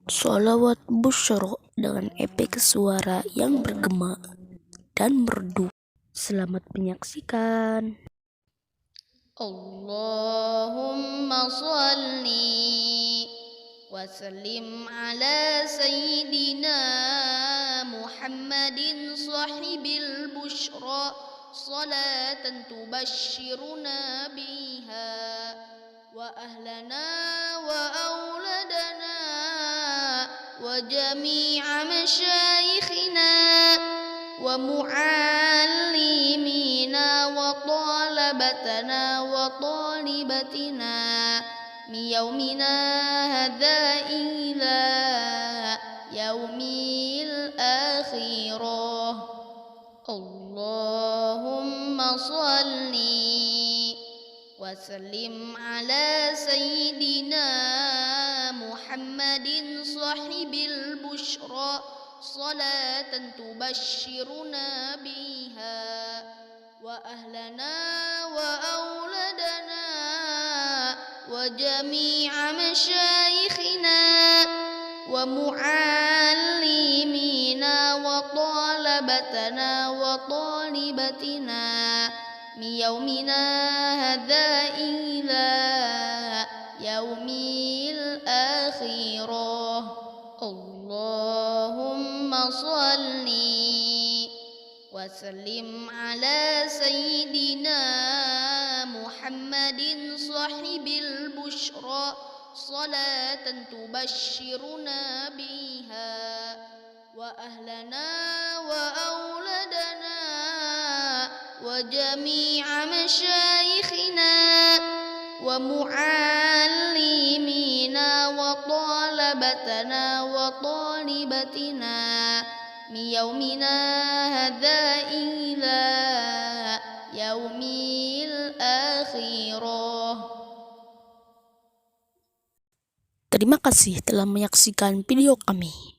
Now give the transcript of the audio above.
Sholawat Busyra dengan efek suara yang bergema dan merdu. Selamat menyaksikan. Allahumma salli wa sallim ala sayyidina Muhammadin sahibil busyra salatan tubashshiruna biha wa ahlana wa auladana wa jami'a masyayikhina wa mu'allimina wa talabatana wa talibatina min yaumina hadza ila yaumil akhirah. Allahumma salli wa sallim ala sayyidina Muhammadin sahibil busyra salatan tubashshiruna biha wa ahlana wa auladana wa jami'a masyayikhina wa mu'allimina wa talabatana wa talibatina min yaumina hadza ila yaumil akhirah. Allahumma salli wa sallim ala sayyidina Muhammadin sahibil busyra salatan tubashshiruna biha wa ahlana wa auladana wa jami'a masyayikhina wa mu'allimina wa talabatana wa talibatina min yaumina hadza ila yaumil akhirah. Terima kasih telah menyaksikan video kami.